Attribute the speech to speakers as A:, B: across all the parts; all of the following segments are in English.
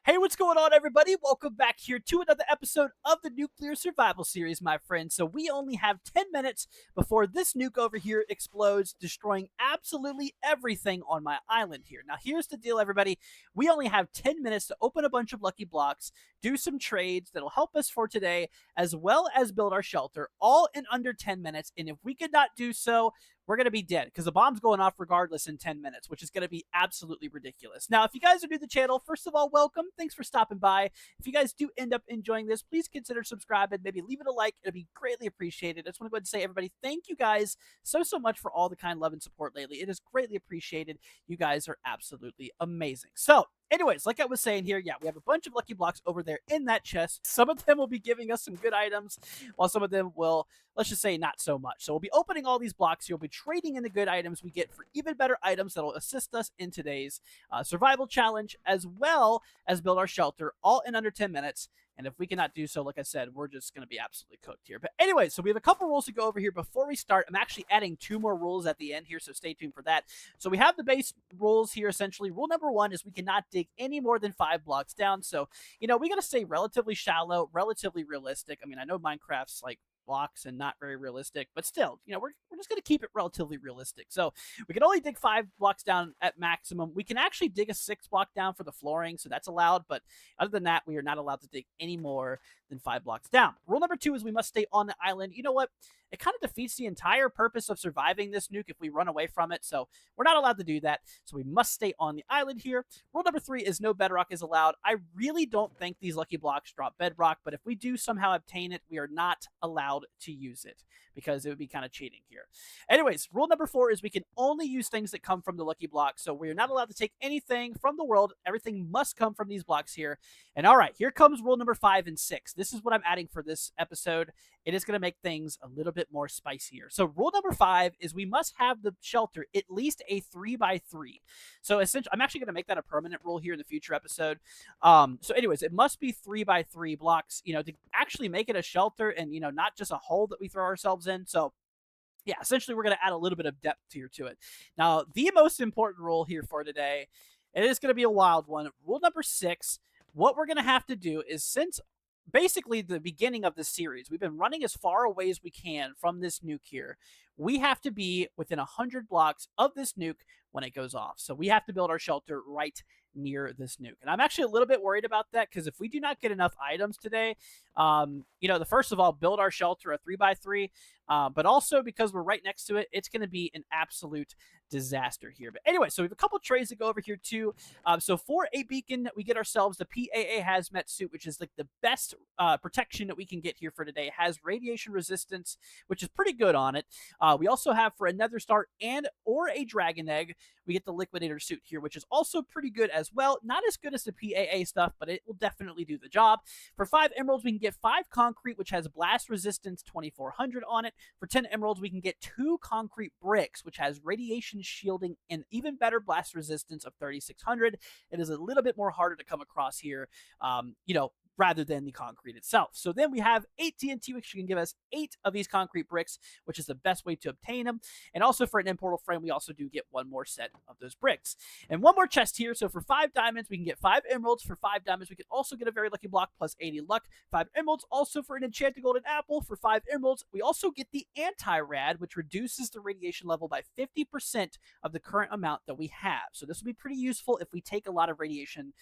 A: Hey, what's going on, everybody? Welcome back here to another episode of the Nuclear Survival Series, my friends. So we only have 10 minutes before this nuke over here explodes, destroying absolutely everything on my island here. Now, here's the deal, everybody. We only have 10 minutes to open a bunch of lucky blocks, do some trades that'll help us for today, as well as build our shelter, all in under 10 minutes. And if we could not do so, we're going to be dead because the bomb's going off regardless in 10 minutes, which is going to be absolutely ridiculous. Now, if you guys are new to the channel, first of all, welcome. Thanks for stopping by. If you guys do end up enjoying this, please consider subscribing. Maybe leave it a like. It'll be greatly appreciated. I just want to go ahead and say, everybody, thank you guys so much for all the kind love and support lately. It is greatly appreciated. You guys are absolutely amazing. So, anyways, like I was saying here, yeah, we have a bunch of lucky blocks over there in that chest. Some of them will be giving us some good items, while some of them will, let's just say, not so much. So we'll be opening all these blocks. You'll be trading in the good items we get for even better items that'll assist us in today's survival challenge, as well as build our shelter, all in under 10 minutes. And if we cannot do so, like I said, we're just going to be absolutely cooked here. But anyway, so we have a couple rules to go over here before we start. I'm actually adding 2 more rules at the end here, so stay tuned for that. So we have the base rules here, essentially. Rule number 1 is we cannot dig any more than 5 blocks down. So, we got to stay relatively shallow, relatively realistic. I mean, I know Minecraft's like blocks and not very realistic, but still, we're just going to keep it relatively realistic. So we can only dig 5 blocks down at maximum. We can actually dig a 6 block down for the flooring, so that's allowed, but other than that, we are not allowed to dig any more than 5 blocks down. Rule number 2 is we must stay on the island. You know what? It kind of defeats the entire purpose of surviving this nuke if we run away from it, so we're not allowed to do that, so we must stay on the island here. Rule number 3 is no bedrock is allowed. I really don't think these lucky blocks drop bedrock, but if we do somehow obtain it, we are not allowed to use it because it would be kind of cheating here. Anyways, rule number 4 is we can only use things that come from the lucky block, so we are not allowed to take anything from the world. Everything must come from these blocks here. And all right, here comes rule number 5 and 6. This is what I'm adding for this episode. It is going to make things a little bit more spicier. So rule number 5 is we must have the shelter at least a 3x3. So essentially, I'm actually going to make that a permanent rule here in the future episode. So anyways, it must be 3x3 blocks, to actually make it a shelter and, not just a hole that we throw ourselves in. So yeah, essentially we're going to add a little bit of depth here to it. Now, the most important rule here for today, and it is going to be a wild one. Rule number 6, what we're going to have to do is, since basically the beginning of this series, we've been running as far away as we can from this nuke here. We have to be within 100 blocks of this nuke when it goes off. So we have to build our shelter right near this nuke. And I'm actually a little bit worried about that because if we do not get enough items today, the first of all, build our shelter a 3x3, but also because we're right next to it, it's going to be an absolute disaster here. But anyway, so we have a couple trades to go over here too. So for a beacon, we get ourselves the PAA hazmat suit, which is like the best protection that we can get here for today. It has radiation resistance, which is pretty good on it. We also have for a nether star or a dragon egg, we get the liquidator suit here, which is also pretty good as well. Not as good as the PAA stuff, but it will definitely do the job. For 5 emeralds, we can get 5 concrete, which has blast resistance 2400 on it. For 10 emeralds, we can get 2 concrete bricks, which has radiation shielding and even better blast resistance of 3600. It is a little bit more harder to come across here, rather than the concrete itself. So then we have 8 TNT, which can give us 8 of these concrete bricks, which is the best way to obtain them. And also for an immortal frame, we also do get 1 more set of those bricks. And 1 more chest here. So for 5 diamonds, we can get 5 emeralds. For 5 diamonds, we can also get a very lucky block plus 80 luck. 5 emeralds also for an enchanted golden apple. For 5 emeralds, we also get the anti-rad, which reduces the radiation level by 50% of the current amount that we have. So this will be pretty useful if we take a lot of radiation.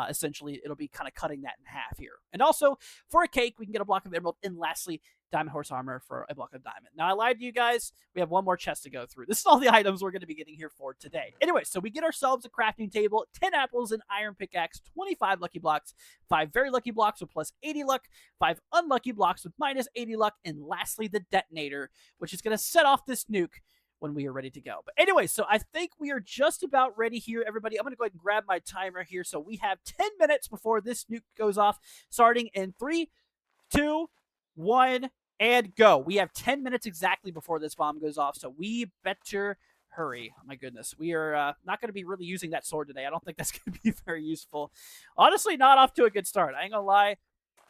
A: Essentially, it'll be kind of cutting that in half here. And also, for a cake, we can get a block of emerald. And lastly, diamond horse armor for a block of diamond. Now, I lied to you guys. We have 1 more chest to go through. This is all the items we're going to be getting here for today. Anyway, so we get ourselves a crafting table, 10 apples, an iron pickaxe, 25 lucky blocks, 5 very lucky blocks with plus 80 luck, 5 unlucky blocks with minus 80 luck, and lastly, the detonator, which is going to set off this nuke when we are ready to go. But anyway, so I think we are just about ready here, everybody. I'm going to go ahead and grab my timer here. So we have 10 minutes before this nuke goes off, starting in 3, 2, 1, and go. We have 10 minutes exactly before this bomb goes off, so we better hurry. Oh my goodness. We are not going to be really using that sword today. I don't think that's going to be very useful. Honestly, not off to a good start. I ain't going to lie.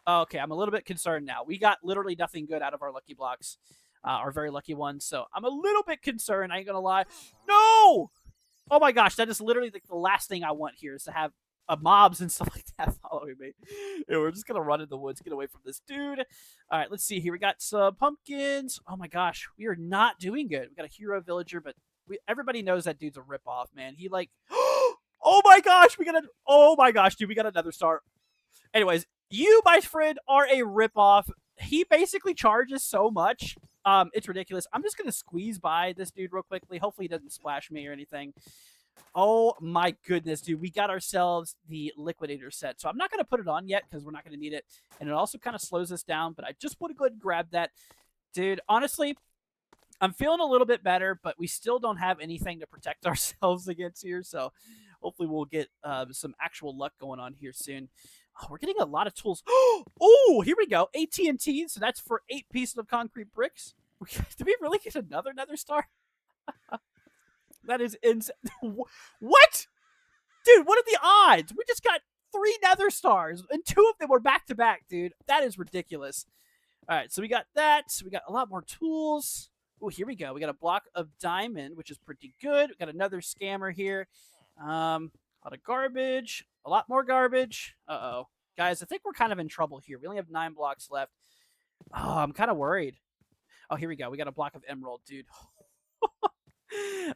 A: Okay, I'm a little bit concerned now. We got literally nothing good out of our lucky blocks. Our very lucky ones. So I'm a little bit concerned. I ain't gonna lie. No! Oh my gosh, that is literally the last thing I want here is to have mobs and stuff like that following me. Yeah, we're just gonna run in the woods, get away from this dude. All right, let's see here. We got some pumpkins. Oh my gosh, we are not doing good. We got a hero villager, but everybody knows that dude's a ripoff, man. He like, oh my gosh, oh my gosh, dude, we got another star. Anyways, you, my friend, are a ripoff. He basically charges so much. It's ridiculous. I'm just gonna squeeze by this dude real quickly. Hopefully, he doesn't splash me or anything. Oh my goodness, dude. We got ourselves the liquidator set. So I'm not going to put it on yet because we're not going to need it. And it also kind of slows us down. But I just want to go ahead and grab that. Dude, honestly, I'm feeling a little bit better, but we still don't have anything to protect ourselves against here. So hopefully we'll get some actual luck going on here soon. Oh, we're getting a lot of tools. Oh, here we go. AT&T. So that's for 8 pieces of concrete bricks. Did we really get another nether star? That is insane. What? Dude, what are the odds? We just got 3 nether stars, and 2 of them were back-to-back, dude. That is ridiculous. All right, so we got that. We got a lot more tools. Oh, here we go. We got a block of diamond, which is pretty good. We got another scammer here. A lot of garbage. A lot more garbage. Uh-oh. Guys, I think we're kind of in trouble here. We only have 9 blocks left. Oh, I'm kind of worried. Oh, here we go. We got a block of emerald, dude.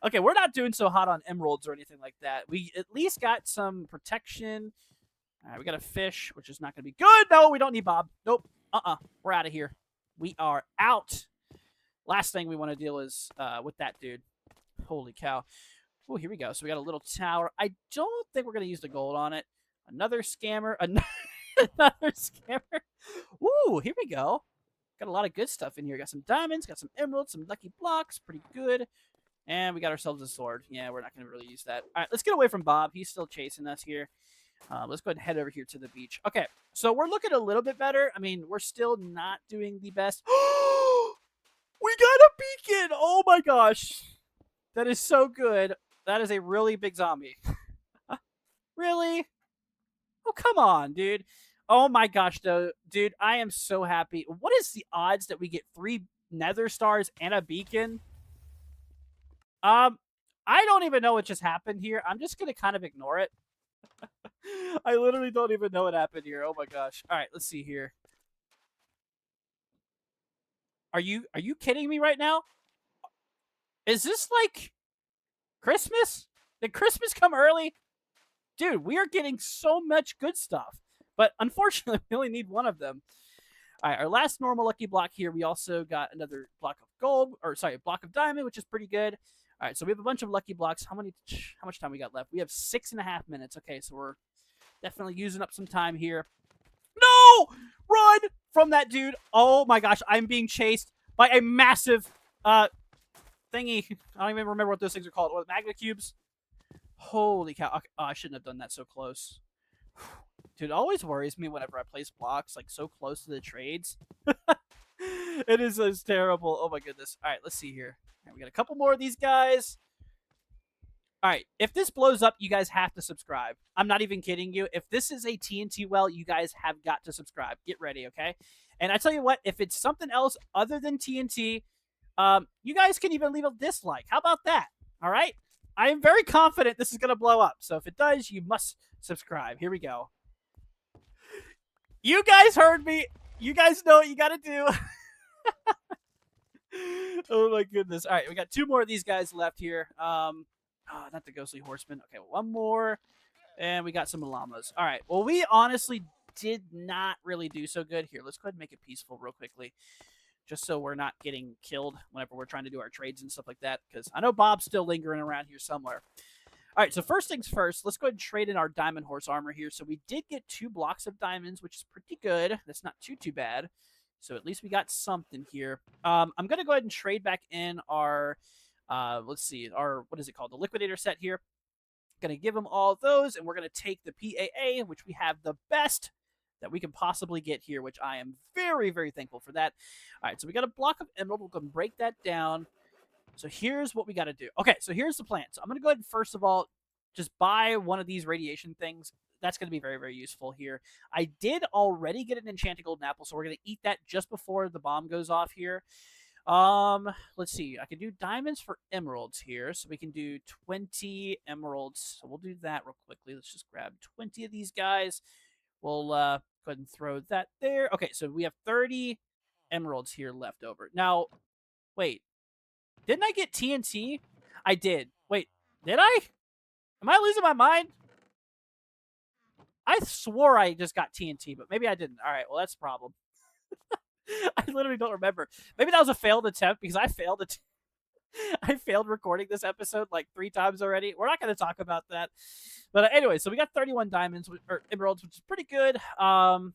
A: Okay, we're not doing so hot on emeralds or anything like that. We at least got some protection. All right, we got a fish, which is not going to be good. No, we don't need Bob. Nope. We're out of here. We are out. Last thing we want to deal is with that dude. Holy cow. Oh, here we go. So we got a little tower. I don't think we're going to use the gold on it. Another scammer. Another scammer. Ooh, here we go. Got a lot of good stuff in here. Got some diamonds, got some emeralds, some lucky blocks. Pretty good. And we got ourselves a sword. Yeah, we're not going to really use that. All right, let's get away from Bob. He's still chasing us here. Let's go ahead and head over here to the beach. Okay, so we're looking a little bit better. I mean, we're still not doing the best. We got a beacon! Oh my gosh. That is so good. That is a really big zombie. Really? Oh, come on, dude. Oh my gosh, though. Dude, I am so happy. What is the odds that we get 3 nether stars and a beacon? I don't even know what just happened here. I'm just gonna kind of ignore it. I literally don't even know what happened here. Oh my gosh. All right, let's see here. Are you kidding me right now? Is this like Christmas? Did Christmas come early? Dude, we are getting so much good stuff. But unfortunately, we only need 1 of them. All right, our last normal lucky block here, we also got another block of gold, or sorry, a block of diamond, which is pretty good. All right, so we have a bunch of lucky blocks. How much time we got left? We have 6.5 minutes. Okay, so we're definitely using up some time here. No! Run from that dude. Oh my gosh, I'm being chased by a massive thingy. I don't even remember what those things are called. What, magma cubes? Holy cow. Okay. Oh, I shouldn't have done that so close. Dude, it always worries me whenever I place blocks like so close to the trades. It is terrible. Oh my goodness. All right, let's see here. Right, we got a couple more of these guys. All right, if this blows up, you guys have to subscribe. I'm not even kidding you. If this is a TNT well, you guys have got to subscribe. Get ready, okay? And I tell you what, if it's something else other than TNT, you guys can even leave a dislike. How about that? All right? I am very confident this is going to blow up. So if it does, you must subscribe. Here we go. You guys heard me. You guys know what you got to do. Oh my goodness. All right, we got 2 more of these guys left here. Not the ghostly horseman. Okay, 1 more. And we got some llamas. All right. Well, we honestly did not really do so good here. Let's go ahead and make it peaceful real quickly. Just so we're not getting killed whenever we're trying to do our trades and stuff like that. Because I know Bob's still lingering around here somewhere. All right, so first things first, let's go ahead and trade in our diamond horse armor here. So we did get 2 blocks of diamonds, which is pretty good. That's not too bad. So at least we got something here. I'm going to go ahead and trade back in our, let's see, our, what is it called? The liquidator set here. Going to give them all those, and we're going to take the PAA, which we have the best that we can possibly get here, which I am very, very thankful for that. All right, so we got a block of emerald. We're going to break that down. So here's what we got to do. Okay, so here's the plan. So I'm going to go ahead and first of all just buy one of these radiation things. That's going to be very, very useful here. I did already get an enchanted golden apple, so we're going to eat that just before the bomb goes off here. Let's see. I can do diamonds for emeralds here, so we can do 20 emeralds. So we'll do that real quickly. Let's just grab 20 of these guys. We'll go ahead and throw that there. Okay, so we have 30 emeralds here left over. Now, wait, didn't I get TNT? I did. Wait, did I? Am I losing my mind? I swore I just got TNT, but maybe I didn't. All right, well, that's a problem. I literally don't remember. Maybe that was a failed attempt because I failed it. I failed recording this episode like 3 times already. We're not going to talk about that. But anyway, so we got 31 diamonds or emeralds, which is pretty good. Oh,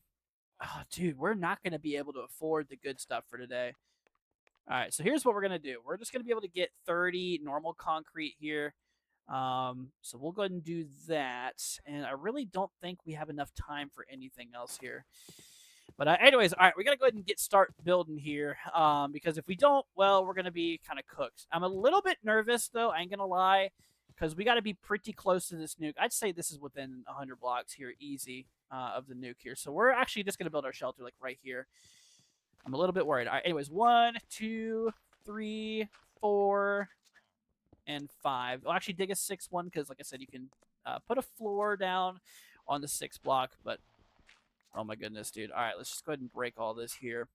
A: dude, we're not going to be able to afford the good stuff for today. All right, so here's what we're going to do. We're just going to be able to get 30 normal concrete here. So we'll go ahead and do that. And I really don't think we have enough time for anything else here. But anyways, all right, we got to go ahead and start building here. Because if we don't, well, we're going to be kind of cooked. I'm a little bit nervous, though. I ain't going to lie. Because we got to be pretty close to this nuke. I'd say this is within 100 blocks here, easy, of the nuke here. So we're actually just going to build our shelter, like, right here. I'm a little bit worried. All right, anyways, 1, 2, 3, 4, and 5. I'll actually dig a 6th one because, like I said, you can put a floor down on the 6th block. But, oh my goodness, dude. All right, let's just go ahead and break all this here.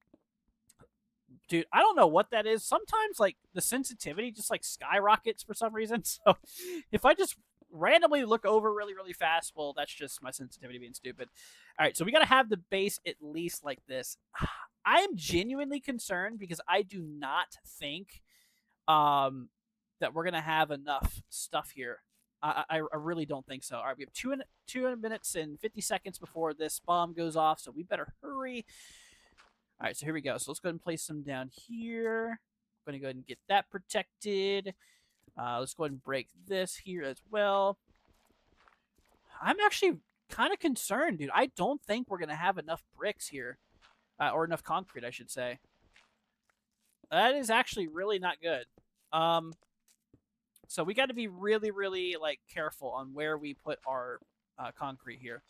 A: Dude, I don't know what that is. Sometimes, like, the sensitivity just, like, skyrockets for some reason. So, if I just randomly look over really, really fast, well, that's just my sensitivity being stupid. All right, so we got to have the base at least like this. I am genuinely concerned because I do not think that we're going to have enough stuff here. I really don't think so. All right, we have 2 minutes and 50 seconds before this bomb goes off, so we better hurry. All right, so here we go. So let's go ahead and place some down here. I'm going to go ahead and get that protected. Let's go ahead and break this here as well. I'm actually kind of concerned, dude. I don't think we're going to have enough bricks here. Or enough concrete, I should say. That is actually really not good. So we got to be really, really, like, careful on where we put our concrete here.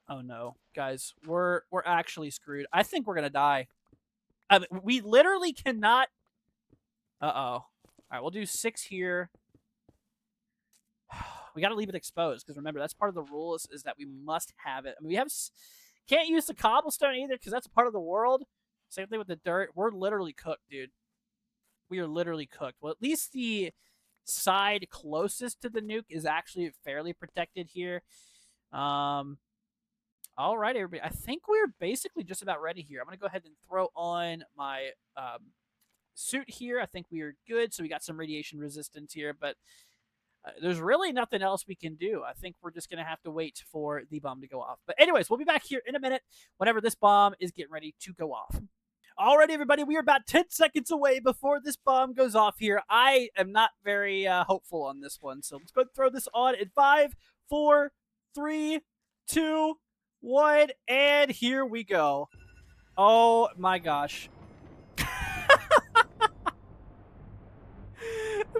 A: Oh, no. Guys, we're actually screwed. I think we're going to die. I mean, we literally cannot... Uh-oh. All right, we'll do 6 here. We got to leave it exposed because remember, that's part of the rules is that we must have it. I mean, we have... Can't use the cobblestone either because that's a part of the world. Same thing with the dirt. We're literally cooked, dude. We are literally cooked. Well, at least the side closest to the nuke is actually fairly protected here. All right, everybody. I think we're basically just about ready here. I'm going to go ahead and throw on my suit here. I think we are good. So we got some radiation resistance here, but there's really nothing else we can do. I think we're just going to have to wait for the bomb to go off. But anyways, we'll be back here in a minute whenever this bomb is getting ready to go off. Alrighty, everybody, we are about 10 seconds away before this bomb goes off here. I am not very hopeful on this one. So let's go and throw this on in 5, 4, 3, 2, 1, and here we go. Oh my gosh.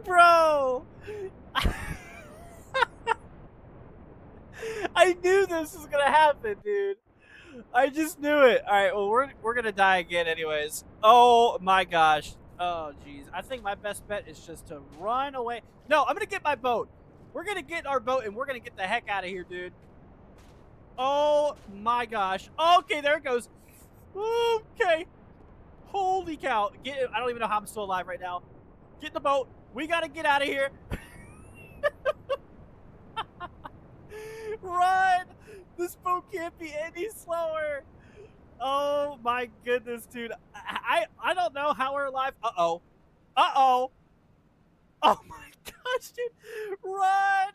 A: Bro! I knew this was gonna happen, dude. I just knew it. All right, well, we're gonna die again, anyways. Oh my gosh. Oh jeez. I think my best bet is just to run away. No, I'm gonna get my boat. We're gonna get our boat and we're gonna get the heck out of here, dude. Oh my gosh. Okay, there it goes. Okay. Holy cow. I don't even know how I'm still alive right now. Get in the boat. We gotta get out of here. Run! This boat can't be any slower. Oh my goodness, dude. I don't know how we're alive. Uh-oh. Uh-oh. Oh my gosh, dude. Run!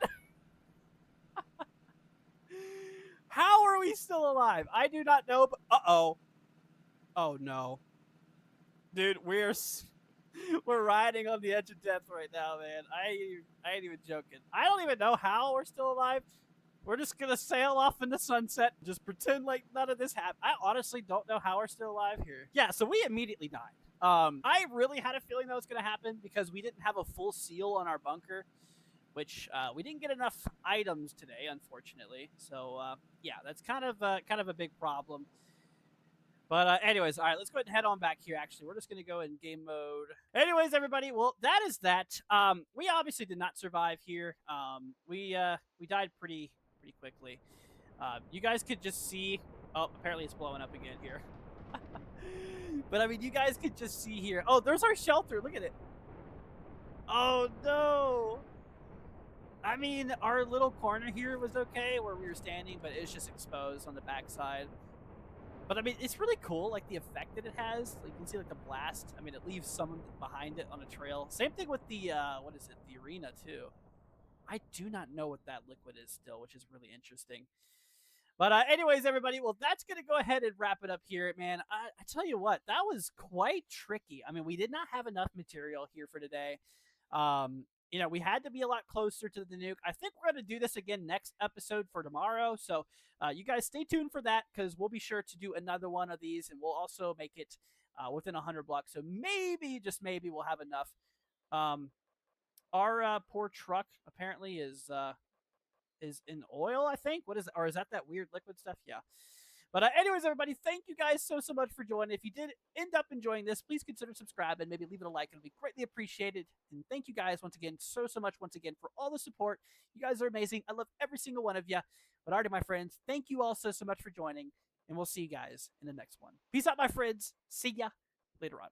A: How are we still alive? I do not know, but uh-oh. Oh no. Dude, we're riding on the edge of death right now, man. I ain't even joking. I don't even know how we're still alive. We're just gonna sail off in the sunset, just pretend like none of this happened. I honestly don't know how we're still alive here. Yeah, so we immediately died. I really had a feeling that was gonna happen because we didn't have a full seal on our bunker, which we didn't get enough items today, unfortunately. So yeah, that's kind of a big problem. But anyways, all right, let's go ahead and head on back here. Actually, we're just going to go in game mode. Anyways, everybody, well, that is that. We obviously did not survive here. We died pretty quickly. You guys could just see. Oh, apparently it's blowing up again here. But I mean, you guys could just see here. Oh, there's our shelter. Look at it. Oh no. I mean, our little corner here was okay where we were standing, but it's just exposed on the backside. But I mean, it's really cool, like the effect that it has. Like, you can see like the blast. I mean, it leaves someone behind it on a trail. Same thing with the what is it? The arena too. I do not know what that liquid is still, which is really interesting. But anyways, everybody, well, that's going to go ahead and wrap it up here, man. I tell you what, that was quite tricky. I mean, we did not have enough material here for today. We had to be a lot closer to the nuke. I think we're going to do this again next episode for tomorrow. So you guys stay tuned for that because we'll be sure to do another one of these, and we'll also make it within 100 blocks. So maybe, just maybe, we'll have enough. Um, our poor truck apparently is in oil, I think. What is it? Or is that weird liquid stuff? Yeah. But anyways, everybody, thank you guys so much for joining. If you did end up enjoying this, please consider subscribing, maybe leave it a like. It'll be greatly appreciated. And thank you guys once again so much once again for all the support. You guys are amazing. I love every single one of you. But alrighty, my friends, thank you all so much for joining, and we'll see you guys in the next one. Peace out, my friends. See ya later on.